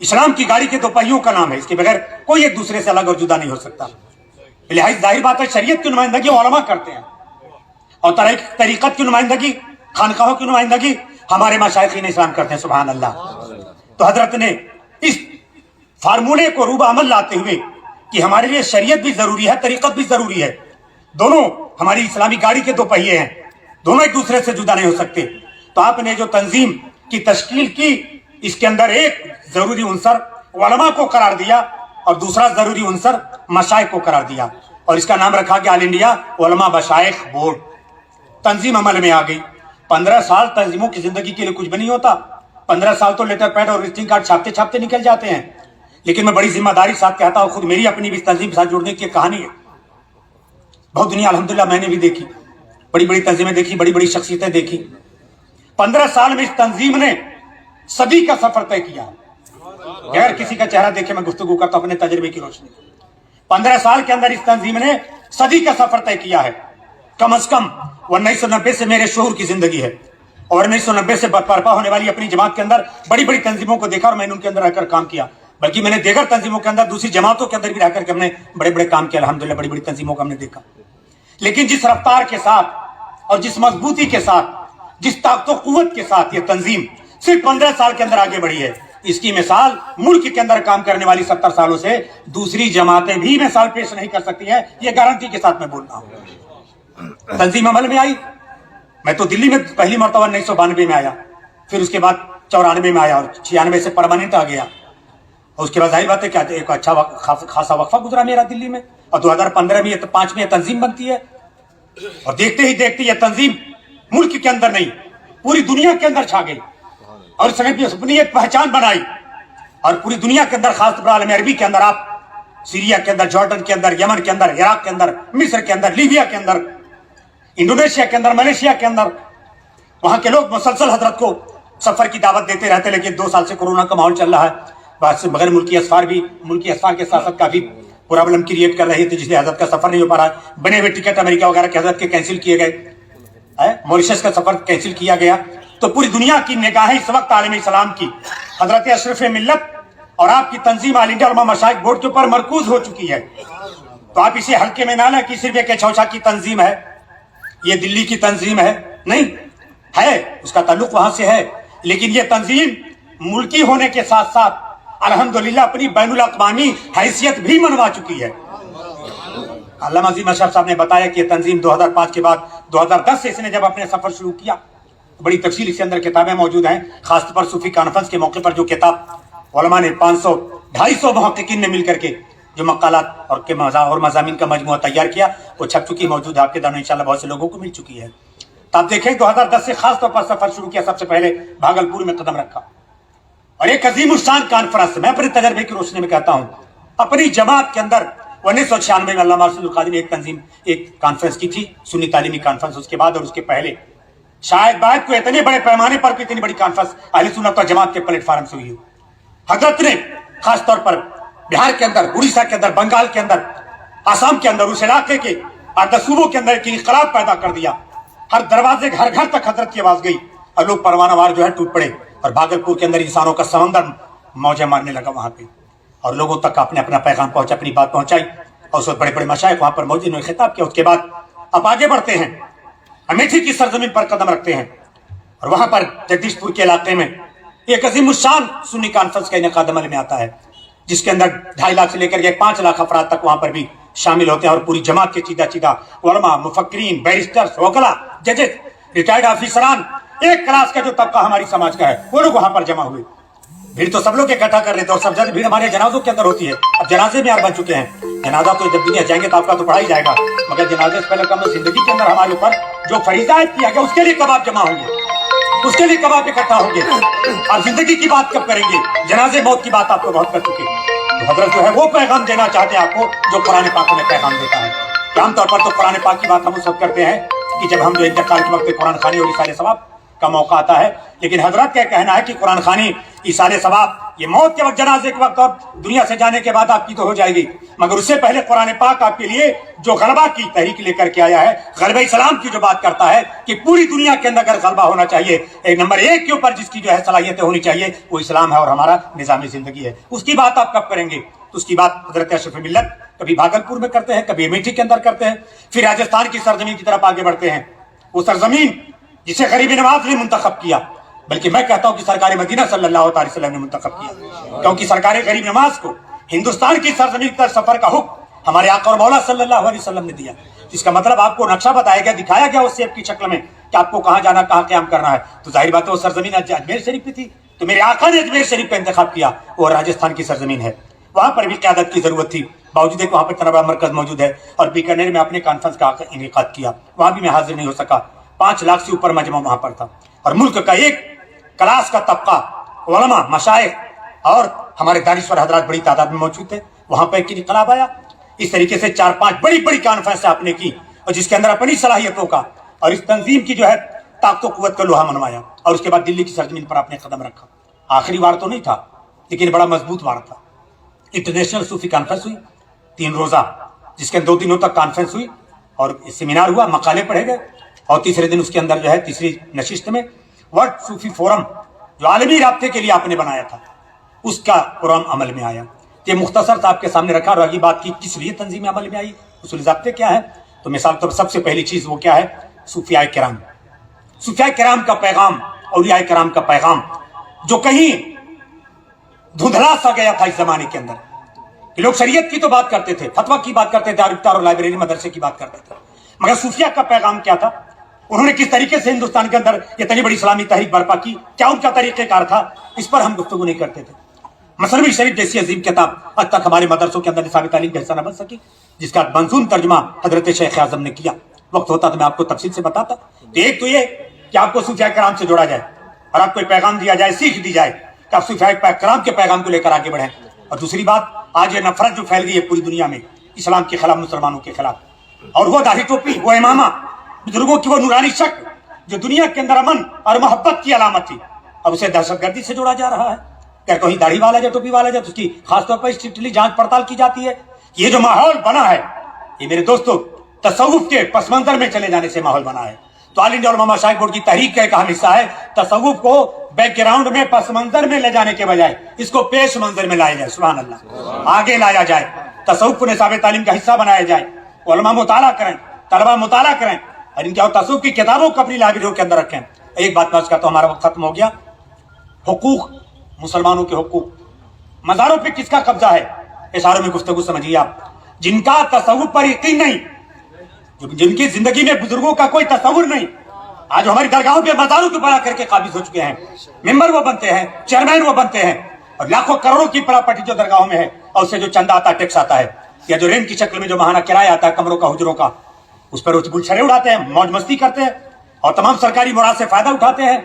اسلام کی گاڑی کے دو پہیوں کا نام ہے, اس کے بغیر کوئی ایک دوسرے سے الگ اور جدا نہیں ہو سکتا. لہٰذا ظاہر بات ہے شریعت کی نمائندگی علماء کرتے ہیں, اور طریقت کی نمائندگی, خانقاہوں کی نمائندگی ہمارے مشائخین اسلام کرتے ہیں. سبحان اللہ. تو حضرت نے اس فارمولے کو روبہ عمل لاتے ہوئے کہ ہمارے لیے شریعت بھی ضروری ہے, طریقت بھی ضروری ہے, دونوں ہماری اسلامی گاڑی کے دو پہیے ہیں, دونوں ایک دوسرے سے جدا نہیں ہو سکتے. تو آپ نے جو تنظیم کی تشکیل کی, اس کے اندر ایک ضروری عنصر علماء کو قرار دیا اور دوسرا ضروری عنصر مشائخ کو قرار دیا, اور اس کا نام رکھا گیا آل انڈیا علماء مشائخ بورڈ. تنظیم عمل میں آ گئی. 15 سال تنظیموں کی زندگی کے لیے کچھ بھی نہیں ہوتا. 15 سال تو لیٹر پیڈ اور وزٹنگ کارڈ چھاپتے چھاپتے نکل جاتے ہیں. لیکن میں بڑی ذمہ داری ساتھ کہتا ہوں, خود میری اپنی بھی تنظیم کے ساتھ جڑنے کی کہانی ہے. بہت دنیا الحمدللہ میں نے بھی دیکھی, بڑی بڑی تنظیمیں دیکھی, بڑی بڑی شخصیتیں دیکھی. 15 سال میں اس تنظیم نے صدی کا سفر طے کیا. غیر کسی کا چہرہ دیکھے میں گفتگو کرتا ہوں اپنے تجربے کی روشنی. 15 سال کے اندر اس تنظیم نے صدی کا سفر طے کیا ہے. کم از کم 1990 سے میرے شعور کی زندگی ہے, اور 1990 سے برپا ہونے والی اپنی جماعت کے اندر بڑی بڑی تنظیموں کو دیکھا, اور میں نے ان کے اندر رہ کر کام کیا. بلکہ میں نے دیگر تنظیموں کے اندر, دوسری جماعتوں کے اندر بھی رہ کر کے ہم نے بڑے بڑے کام کیا الحمدللہ. بڑی بڑی تنظیموں کو ہم نے دیکھا. لیکن جس رفتار کے ساتھ اور جس مضبوطی کے ساتھ, جس طاقت و قوت کے ساتھ یہ تنظیم صرف 15 سال کے اندر آگے بڑھی ہے, اس کی مثال ملک کے اندر کام کرنے والی 70 سالوں سے دوسری جماعتیں بھی مثال پیش نہیں کر سکتی ہیں. یہ گارنٹی کے ساتھ میں بول رہا ہوں. تنظیم عمل میں آئی. میں تو دلی میں پہلی مرتبہ 1992 میں آیا, پھر اس کے بعد 94 میں آیا, اور 96 سے پرماننٹ آ گیا. اور اس کے بعد ظاہر بات ہے کہ ایک اچھا خاصا وقفہ گزرا میرا دلی میں, اور 2015 میں 5 میں یہ تنظیم بنتی ہے. اور دیکھتے ہی دیکھتے یہ تنظیم ملک کے اندر نہیں پوری دنیا کے اندر چھا گئی, اور اس نے بھی اپنی ایک پہچان بنائی. اور پوری دنیا کے اندر, خاص طور عالم عربی کے اندر, آپ سیریا کے اندر, جارڈن کے اندر, یمن کے اندر, عراق کے اندر, مصر کے اندر, لیبیا کے اندر, انڈونیشیا کے اندر, ملیشیا کے اندر, وہاں کے لوگ مسلسل حضرت کو سفر کی دعوت دیتے رہتے. لیکن 2 سال سے کورونا کا ماحول چل رہا ہے, بس بغیر ملکی اسفار بھی ملکی اسفار کے ساتھ کافی پرابلم کریٹ کر رہی تھی, جس لیے حضرت کا سفر نہیں ہو پا رہا ہے. بنے ہوئے ٹکٹ امریکہ وغیرہ کے حضرت کے کینسل کیے گئے, موریشس کا سفر کینسل کیا گیا. تو پوری دنیا کی نگاہیں اس وقت عالم اسلام کی حضرت اشرف ملت اور آپ کی تنظیم آل انڈیا علماء مشائخ بورڈ کے اوپر مرکوز ہو چکی ہے. تو آپ اسے ہلکے میں نہ لیں کہ صرف ایک چھوچا کی تنظیم ہے, یہ دلی کی تنظیم ہے. نہیں ہے, اس کا تعلق وہاں سے ہے, لیکن یہ تنظیم ملکی ہونے کے ساتھ ساتھ الحمدللہ اپنی بین الاقوامی حیثیت بھی منوا چکی ہے. علامہ عظیم اشرف صاحب نے بتایا کہ یہ تنظیم 2005 کے بعد 2010 سے اس نے جب اپنے سفر شروع کیا, بڑی تفصیل اس کے اندر کتابیں موجود ہیں. خاص طور پر صوفی کانفرنس کے موقع پر جو کتاب علماء نے 500-250 محققین نے مل کر کے جو مقالات اور مضامین کا مجموعہ تیار کیا, وہ چھپ چکی, موجود ہے آپ کے دانوں, انشاءاللہ بہت سے لوگوں کو مل چکی ہے. تو آپ دیکھیں 2010 سے خاص طور پر سفر شروع کیا, سب سے پہلے بھاگلپور میں قدم رکھا, اور ایک عظیم الشان کانفرنس, میں اپنے تجربے کی روشنی میں کہتا ہوں, اپنی جماعت کے اندر 1996 میں علامہ رشید القادری نے ایک تنظیم ایک کانفرنس کی تھی, سنی تعلیمی کانفرنس. اس کے بعد اور اس کے پہلے شاید بعد کو اتنے بڑے پیمانے پر اتنی بڑی کانفرنس اہل سنت و جماعت کے پلیٹ فارم سے ہوئی ہو. حضرت نے خاص طور پر بہار کے اندر, اڑیسہ کے اندر, بنگال کے اندر, آسام کے اندر, اس علاقے کے 8-10 صوبوں کے اندر ایک انقلاب پیدا کر دیا. ہر دروازے ہر گھر تک حضرت کی آواز گئی, اور لوگ پروانہ وار جو ہے ٹوٹ پڑے, اور بھاگلپور کے اندر انسانوں کا سمندر موجیں مارنے لگا وہاں پہ, اور لوگوں تک آپ نے اپنا پیغام پہنچا, اپنی بات پہنچائی, اور اس وقت بڑے بڑے مشائخ وہاں پر موجود نے خطاب کیا. اس کے بعد اب آگے بڑھتے ہیں, امیٹھی کی سرزمین پر قدم رکھتے ہیں, اور وہاں پر جگدیش پور کے علاقے میں ایک عظیم الشان سنی کانفرنس کا انعقاد عمل میں آتا ہے, جس کے اندر 2.5 لاکھ سے لے کر 5 لاکھ افراد تک وہاں پر بھی شامل ہوتے ہیں, اور پوری جماعت کے چیدہ علماء, مفکرین, بیرسٹرز, وکلا, ججز, ریٹائرڈ آفیسران, ایک کلاس کا جو طبقہ ہماری سماج کا ہے, وہ لوگ وہاں پر جمع ہوئے. بھیڑ تو سب لوگ اکٹھا کر لیتے, اور سب زیادہ بھیڑ ہمارے جنازوں کے اندر ہوتی ہے. اب جنازے میں بن چکے ہیں, جنازہ تو جب دنیا جائیں گے تو آپ کا تو پڑھا ہی جائے گا, مگر جنازے سے پہلے کم زندگی کے اندر ہمارے اوپر جو فریضہ عائد کیا گیا, اس کے لیے کب آپ جمع ہوں گے, اس کے لیے کب آپ اکٹھا ہوں گے. آپ زندگی کی بات کب کریں گے, جنازے موت کی بات آپ کو بہت کر چکے. تو حضرت جو ہے وہ پیغام دینا چاہتے ہیں آپ کو جو قرآن پاک میں پیغام دیتا ہے. کہ عام طور پر تو قرآن پاک کی بات ہم اس وقت کرتے ہیں کہ جب ہم جو انتقال کے وقت قرآن خوانی اور اصال ثواب کا موقع آتا ہے, لیکن حضرت کا کہنا ہے کہ قرآن خوانی, اصال ثواب یہ موت کے وقت جنازے کے وقت آپ دنیا سے جانے کے بعد آپ کی تو ہو جائے گی، مگر اس سے پہلے قرآن پاک آپ کے لیے جو غلبہ کی تحریک لے کر کے آیا ہے، غلبہ اسلام کی جو بات کرتا ہے کہ پوری دنیا کے اندر اگر غلبہ ہونا چاہیے، ایک نمبر 1 کے اوپر جس کی جو ہے صلاحیتیں ہونی چاہیے وہ اسلام ہے اور ہمارا نظام زندگی ہے، اس کی بات آپ کب کریں گے؟ تو اس کی بات حضرت اشرف ملت کبھی بھاگلپور میں کرتے ہیں، کبھی امیٹھی کے اندر کرتے ہیں، پھر راجستھان کی سرزمین کی طرف آگے بڑھتے ہیں، وہ سرزمین جسے غریب نواز نے منتخب کیا، بلکہ میں کہتا ہوں کہ سرکار مدینہ صلی اللہ علیہ وسلم نے منتخب کیا، کیونکہ سرکار غریب نواز کو ہندوستان کی سرزمین پر سفر کا حکم ہمارے آقا اور مولا صلی اللہ علیہ وسلم نے دیا، جس کا مطلب آپ کو نقشہ بتایا گیا، دکھایا گیا اس سیب کی شکل میں کہ آپ کو کہاں جانا، کہاں قیام کرنا ہے، تو ظاہر بات ہے وہ سرزمین اجمیر شریف کی تھی، تو میرے آقا نے اجمیر شریف کا انتخاب کیا، وہ راجستھان کی سرزمین ہے، وہاں پر بھی قیادت کی ضرورت تھی، باوجود وہاں پر اتنا بڑا مرکز موجود ہے، اور بیکانیر میں اپنے کانفرنس کا انعقاد کیا، وہاں بھی میں حاضر نہیں ہو سکا، 5 لاکھ سے اوپر مجمع وہاں پر تھا، اور ملک کا ایک کلاس کا طبقہ، علماء، مشائخ اور ہمارے دانشور حضرات بڑی تعداد میں موجود تھے، وہاں پہ ایک انقلاب آیا، اس طریقے سے 4-5 بڑی بڑی کانفرنس آپ نے کی، اور جس کے اندر اپنی صلاحیتوں کا اور اس تنظیم کی جو ہے طاقت و قوت کا لوہا منوایا، اور اس کے بعد دلی کی سرزمین پر آپ نے قدم رکھا، آخری وار تو نہیں تھا لیکن بڑا مضبوط وار تھا، انٹرنیشنل صوفی کانفرنس ہوئی 3 روزہ، جس کے 2 دنوں تک کانفرنس ہوئی اور سیمینار ہوا، مقالے پڑھے گئے، اور تیسرے دن اس کے اندر جو ہے تیسری نشست میں ورلڈ صوفی فورم جو عالمی رابطے کے لیے آپ نے بنایا تھا اس کا پروگرام عمل میں آیا، یہ مختصر آپ کے سامنے رکھا، اور آگے بات کی کس لیے تنظیم عمل میں آئی، اصول ضابطے کیا ہے، تو مثال طور پر سب سے پہلی چیز وہ کیا ہے، صوفیاء کرام، صوفیاء کرام کا پیغام، اولیاء کرام کا پیغام جو کہیں دھندلا سا گیا تھا اس زمانے کے اندر، کہ لوگ شریعت کی تو بات کرتے تھے، فتویٰ کی بات کرتے تھے، افطار اور لائبریری مدرسے کی بات کرتے تھے، مگر صوفیاء کا پیغام کیا تھا، انہوں نے کس طریقے سے ہندوستان کے اندر اتنی بڑی اسلامی تحریک برپا کی، کیا ان کا طریقہ کار تھا، اس پر ہم گفتگو نہیں کرتے تھے۔ مثنوی شریف جیسی عظیم کتاب آج تک ہمارے مدرسوں کے اندر نصاب تعلیم کا حصہ نہ بن سکی، جس کا منظوم ترجمہ حضرت شیخ اعظم نے کیا، وقت ہوتا تو میں آپ کو تفصیل سے بتاتا، تو ایک تو یہ کہ آپ کو صوفیاء کرام سے جوڑا جائے اور آپ کو ایک پیغام دیا جائے، سیکھ دی جائے کہ آپ صوفیاء کرام کے پیغام کو لے کر آگے بڑھیں، اور دوسری بات آج یہ نفرت جو پھیل گئی ہے پوری دنیا میں اسلام کے خلاف، مسلمانوں کے خلاف، اور وہ داڑھی ٹوپی، وہ امامہ، بزرگوں کی وہ نورانی شکل جو دنیا کے اندر امن اور محبت کی علامت تھی، اب اسے دہشت گردی سے جوڑا جا رہا ہے، کہ کوئی داڑھی والا جائے، ٹوپی والا جائے تو اس کی خاص طور پر اسٹرکٹلی جانچ پڑتال کی جاتی ہے۔ یہ جو ماحول بنا ہے یہ میرے دوستو تصوف کے پس منظر میں چلے جانے سے ماحول بنا ہے، تو آل انڈیا علماء مشائخ بورڈ کی تحریک کا ایک اہم حصہ ہے تصوف کو بیک گراؤنڈ میں پس منظر میں لے جانے کے بجائے اس کو پیش منظر میں لایا جائے، سبحان اللہ، آگے لایا جائے، تصوف کو نصاب تعلیم کا حصہ بنایا جائے، علماء مطالعہ کریں، طلبہ مطالعہ کریں، اور ان کے تصوف کی کتابوں کو اپنی لائبریریوں کے اندر رکھیں۔ ایک بات میں کہتا ہوں، ہمارا وقت ختم ہو گیا، حقوق، مسلمانوں کے حقوق، مزاروں پہ کس کا قبضہ ہے، اشاروں میں گفتگو سمجھیے آپ، جن کا تصوف پر یقین نہیں، جن کی زندگی میں بزرگوں کا کوئی تصور نہیں، آج ہماری درگاہوں پہ مزاروں کو بنا کر کے قابض ہو چکے ہیں، ممبر وہ بنتے ہیں، چیئرمین وہ بنتے ہیں، اور لاکھوں کروڑوں کی پراپرٹی جو درگاہوں میں ہے، اور اس سے جو چندہ آتا ہے، ٹیکس آتا ہے، یا جو رینٹ کی شکل میں جو ماہانہ کرایہ آتا ہے کمروں کا، حجروں کا، اس پر گلچھرے اڑاتے ہیں، موج مستی کرتے ہیں، اور تمام سرکاری مراد سے فائدہ اٹھاتے ہیں۔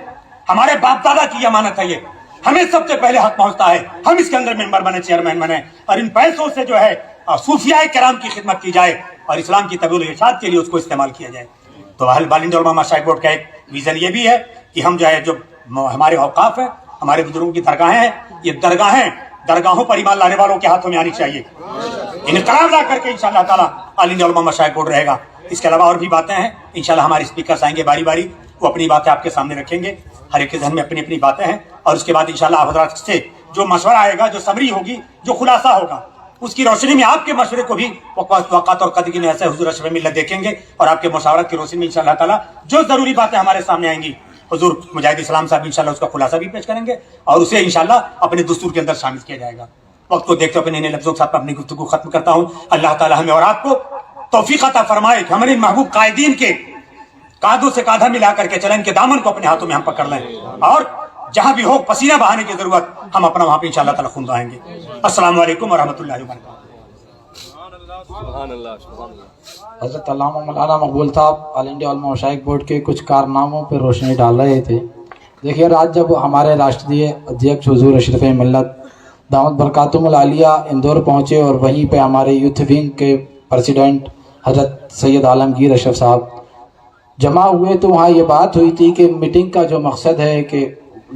ہمارے باپ دادا کی امانت ہے یہ، ہمیں سب سے پہلے حق پہنچتا ہے، ہم اس کے اندر ممبر بنے، چیئرمین بنے، اور ان پیسوں سے جو ہے صوفیاء کرام کی خدمت کی جائے اور اسلام کی تبلیغ و ارشاد کے لیے اس کو استعمال کیا جائے۔ تو آل انڈیا علماء مشائخ بورڈ کا ایک ویژن یہ بھی ہے کہ ہم جو ہے جو ہمارے اوقاف ہیں، ہمارے بزرگوں کی درگاہیں ہیں، یہ درگاہوں پر ایمان لانے والوں کے ہاتھوں میں آنی چاہیے، انقلاب لا کر کے انشاءاللہ تعالیٰ آل انڈیا علماء مشائخ بورڈ رہے گا۔ اس کے علاوہ اور بھی باتیں ہیں، انشاءاللہ ہمارے اسپیکرز آئیں گے باری باری، وہ اپنی باتیں آپ کے سامنے رکھیں گے، ہر ایک کے ذہن میں اپنی اپنی باتیں ہیں، اور اس کے بعد انشاءاللہ آپ حضرات سے جو مشورہ آئے گا، جو سمری ہوگی، جو خلاصہ ہوگا، اس کی روشنی میں آپ کے مشورے کو بھی وقت اور قدر کی نظر سے حضور اشرف ملت دیکھیں گے، اور آپ کے مشاورت کی روشنی میں انشاءاللہ تعالیٰ جو ضروری باتیں ہمارے سامنے آئیں گی، حضور مجاہد اسلام صاحب انشاءاللہ اس کا خلاصہ بھی پیش کریں گے، اور اسے انشاءاللہ اپنے دستور کے اندر شامل کیا جائے گا۔ وقت کو دیکھتے ہوئے اپنے لفظوں کے ساتھ اپنی گفتگو ختم کرتا ہوں۔ اللہ تعالیٰ ہمیں اور آپ کو توفیق عطا فرمائے کہ ہم ان محبوب قائدین کے کاندھوں سے کاندھا ملا کر کے چلیں، ان کے دامن کو اپنے ہاتھوں میں ہم پکڑ لیں، اور جہاں بھی ہو پسینہ بہانے کی ضرورت ہم اپنا وہاں پہ انشاءاللہ تعالیٰ خون بہائیں گے۔ السلام علیکم ورحمۃ اللہ وبرکاتہ۔ حضرت علامہ مولانا مقبول صاحب آل انڈیا علماء مشائخ بورڈ کے کچھ کارناموں پر روشنی ڈال رہے تھے۔ دیکھیے، رات جب ہمارے راشٹریہ ادھیکش حضور اشرف ملت دامت برکاتہم العالیہ اندور پہنچے، اور وہیں پہ ہمارے یوتھ ونگ کے پریزیڈنٹ حضرت سید عالمگیر اشرف صاحب جمع ہوئے، تو وہاں یہ بات ہوئی تھی کہ میٹنگ کا جو مقصد ہے کہ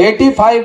85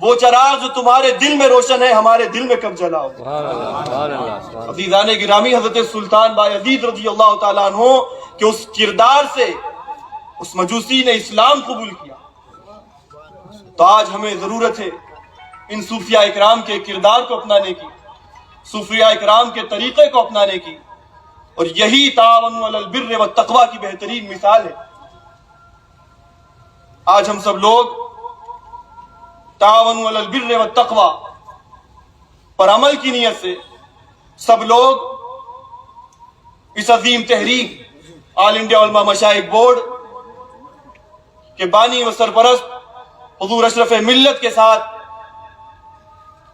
وہ چراغ جو تمہارے دل میں روشن ہے ہمارے دل میں کب جلا ہو. عزیزان گرامی، حضرت سلطان بایزید رضی اللہ تعالیٰ عنہ کہ اس کردار سے اس مجوسی نے اسلام قبول کیا. تو آج ہمیں ضرورت ہے ان صوفیاء اکرام کے کردار کو اپنانے کی، صوفیاء اکرام کے طریقے کو اپنانے کی، اور یہی تعاون علی البر والتقوی کی بہترین مثال ہے. آج ہم سب لوگ تعاون علی البر والتقوی پر عمل کی نیت سے سب لوگ اس عظیم تحریک آل انڈیا علماء مشائخ بورڈ کے بانی و سرپرست حضور اشرف ملت کے ساتھ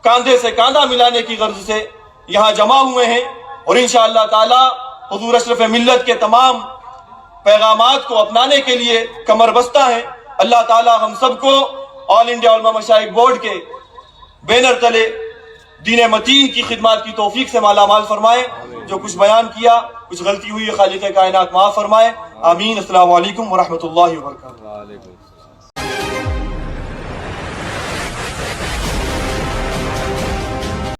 کاندھے سے کاندھا ملانے کی غرض سے یہاں جمع ہوئے ہیں، اور انشاءاللہ تعالی حضور اشرف ملت کے تمام پیغامات کو اپنانے کے لیے کمر بستہ ہیں. اللہ تعالی ہم سب کو آل انڈیا علماء مشائخ بورڈ کے بینر تلے دین متین کی خدمات کی توفیق سے مالا مال فرمائے. جو کچھ بیان کیا کچھ غلطی ہوئی خالق کائنات معاف فرمائے. آمین. السلام علیکم ورحمۃ اللہ وبرکاتہ.